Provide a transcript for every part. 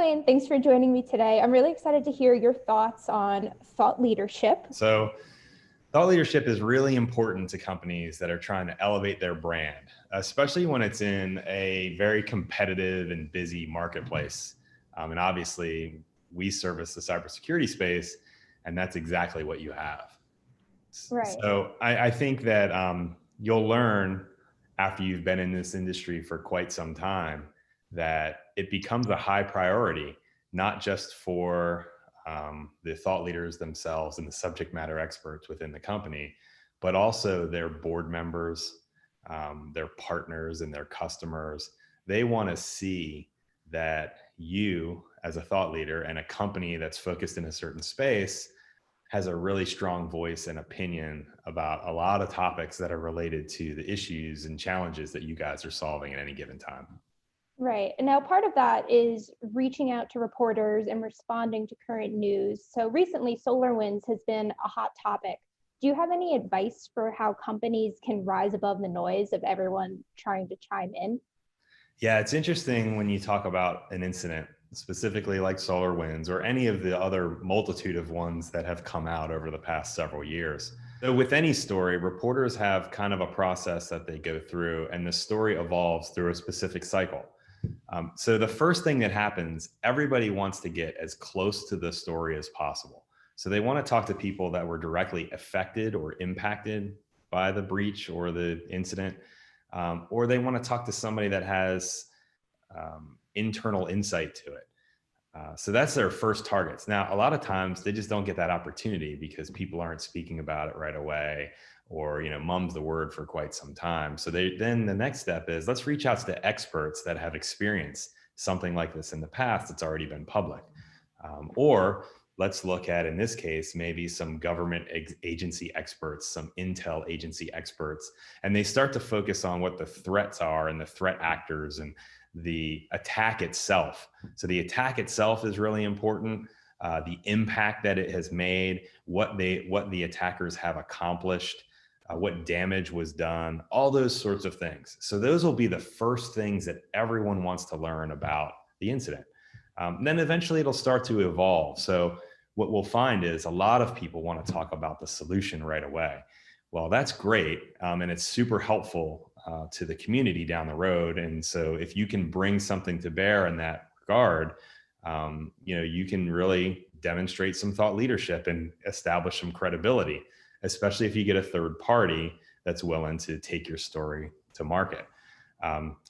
Ryan. Thanks for joining me today. I'm really excited to hear your thoughts on thought leadership. So thought leadership is really important to companies that are trying to elevate their brand, especially when it's in a very competitive and busy marketplace. And obviously, we service the cybersecurity space, and that's exactly what you have. Right. So I think that you'll learn after you've been in this industry for quite some time that it becomes a high priority, not just for the thought leaders themselves and the subject matter experts within the company, but also their board members, their partners and their customers. They want to see that you, as a thought leader and a company that's focused in a certain space, has a really strong voice and opinion about a lot of topics that are related to the issues and challenges that you guys are solving at any given time. Right. And now part of that is reaching out to reporters and responding to current news. So recently, SolarWinds has been a hot topic. Do you have any advice for how companies can rise above the noise of everyone trying to chime in? Yeah, it's interesting when you talk about an incident, specifically like SolarWinds or any of the other multitude of ones that have come out over the past several years. So with any story, reporters have kind of a process that they go through, and the story evolves through a specific cycle. So the first thing that happens, everybody wants to get as close to the story as possible. So they want to talk to people that were directly affected or impacted by the breach or the incident, or they want to talk to somebody that has internal insight to it. So that's their first targets. Now, a lot of times they just don't get that opportunity because people aren't speaking about it right away, or mum's the word for quite some time. So then the next step is let's reach out to experts that have experienced something like this in the past that's already been public. Or let's look at, in this case, maybe some government agency experts, some intel agency experts, and they start to focus on what the threats are and the threat actors and the attack itself. So the attack itself is really important. The impact that it has made, what the attackers have accomplished, what damage was done, all those sorts of things. So those will be the first things that everyone wants to learn about the incident. Then eventually it'll start to evolve. So what we'll find is a lot of people want to talk about the solution right away. Well, that's great. And it's super helpful to the community down the road. And so if you can bring something to bear in that regard, you can really demonstrate some thought leadership and establish some credibility, especially if you get a third party that's willing to take your story to market.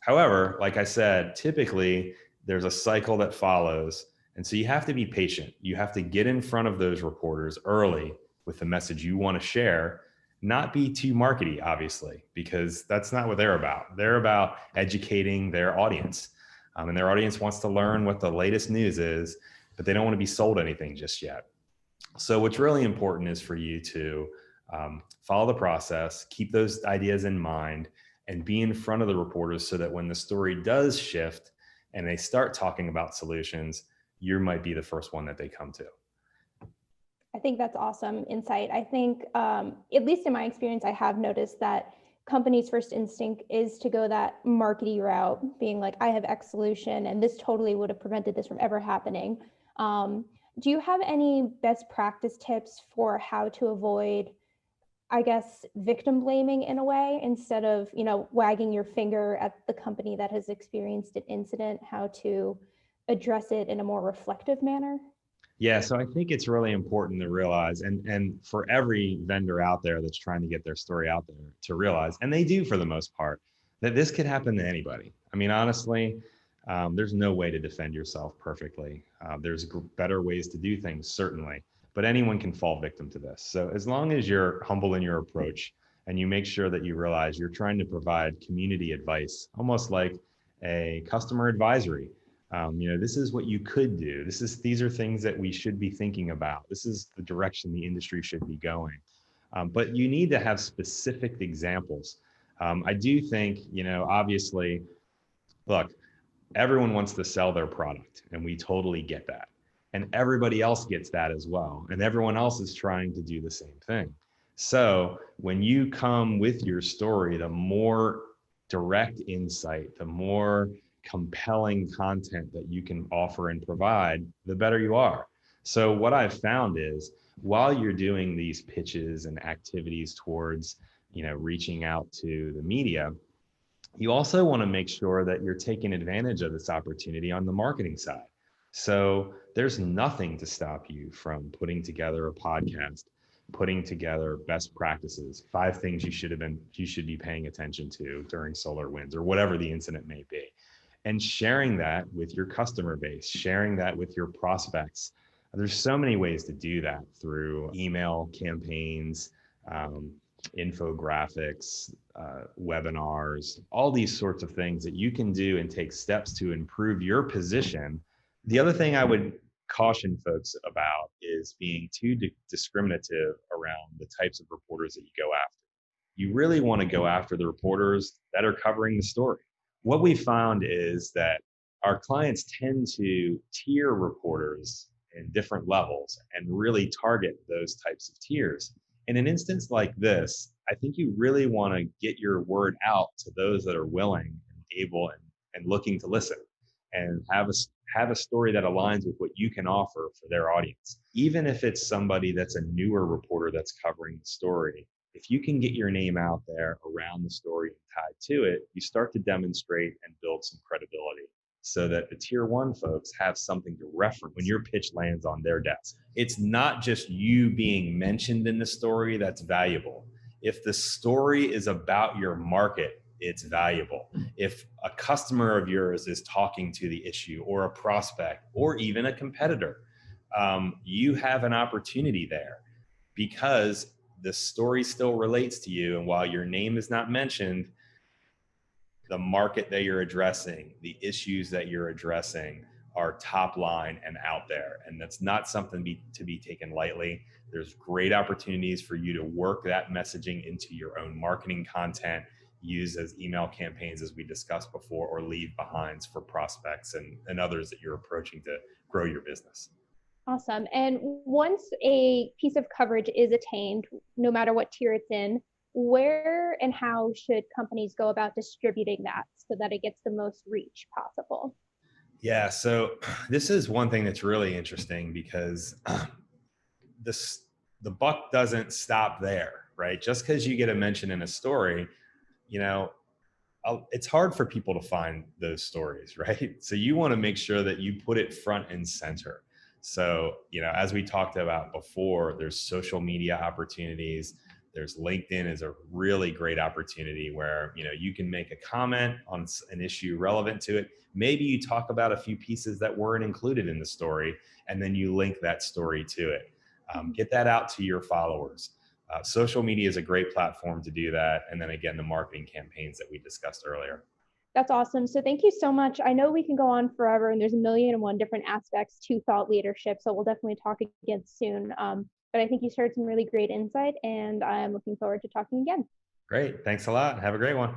However, like I said, typically there's a cycle that follows. And so you have to be patient. You have to get in front of those reporters early with the message you want to share, not be too markety, obviously, because that's not what they're about. They're about educating their audience. And their audience wants to learn what the latest news is, but they don't want to be sold anything just yet. So what's really important is for you to follow the process, keep those ideas in mind, and be in front of the reporters so that when the story does shift and they start talking about solutions, you might be the first one that they come to. I think that's awesome insight. I think, at least in my experience, I have noticed that companies' first instinct is to go that markety route, being like, I have X solution, and this totally would have prevented this from ever happening. Do you have any best practice tips for how to avoid, I guess, victim blaming in a way, instead of, wagging your finger at the company that has experienced an incident, how to address it in a more reflective manner? Yeah, so I think it's really important to realize, and for every vendor out there that's trying to get their story out there to realize, and they do for the most part, that this could happen to anybody. I mean, honestly, there's no way to defend yourself perfectly. There's better ways to do things, certainly, but anyone can fall victim to this. So as long as you're humble in your approach and you make sure that you realize you're trying to provide community advice, almost like a customer advisory. This is what you could do. These are things that we should be thinking about. This is the direction the industry should be going. But you need to have specific examples. I do think, obviously, look, everyone wants to sell their product, and we totally get that. And everybody else gets that as well. And everyone else is trying to do the same thing. So when you come with your story, the more direct insight, the more compelling content that you can offer and provide, the better you are. So what I've found is while you're doing these pitches and activities towards, reaching out to the media, you also want to make sure that you're taking advantage of this opportunity on the marketing side. So there's nothing to stop you from putting together a podcast, putting together best practices, 5 things you should be paying attention to during SolarWinds or whatever the incident may be, and sharing that with your customer base, sharing that with your prospects. There's so many ways to do that through email campaigns, um, infographics, webinars, all these sorts of things that you can do and take steps to improve your position. The other thing I would caution folks about is being too discriminative around the types of reporters that you go after. You really want to go after the reporters that are covering the story. What we found is that our clients tend to tier reporters in different levels and really target those types of tiers. In an instance like this, I think you really want to get your word out to those that are willing and able and looking to listen, and have a story that aligns with what you can offer for their audience. Even if it's somebody that's a newer reporter that's covering the story, if you can get your name out there around the story and tied to it, you start to demonstrate and build some credibility so that the tier one folks have something to reference when your pitch lands on their desk. It's not just you being mentioned in the story that's valuable. If the story is about your market, it's valuable. If a customer of yours is talking to the issue, or a prospect, or even a competitor, you have an opportunity there because the story still relates to you. And while your name is not mentioned, the market that you're addressing, the issues that you're addressing are top line and out there. And that's not something to be taken lightly. There's great opportunities for you to work that messaging into your own marketing content, use as email campaigns, as we discussed before, or leave behinds for prospects and others that you're approaching to grow your business. Awesome. And once a piece of coverage is attained, no matter what tier it's in, where and how should companies go about distributing that so that it gets the most reach possible? Yeah, so this is one thing that's really interesting because this the buck doesn't stop there, right? Just because you get a mention in a story, you know, it's hard for people to find those stories, right? So you want to make sure that you put it front and center. So, as we talked about before, there's social media opportunities. There's LinkedIn is a really great opportunity where, you can make a comment on an issue relevant to it. Maybe you talk about a few pieces that weren't included in the story, and then you link that story to it. Get that out to your followers. Social media is a great platform to do that. And then again, the marketing campaigns that we discussed earlier. That's awesome. So thank you so much. I know we can go on forever and there's a million and one different aspects to thought leadership. So we'll definitely talk again soon. But I think you shared some really great insight and I'm looking forward to talking again. Great. Thanks a lot. Have a great one.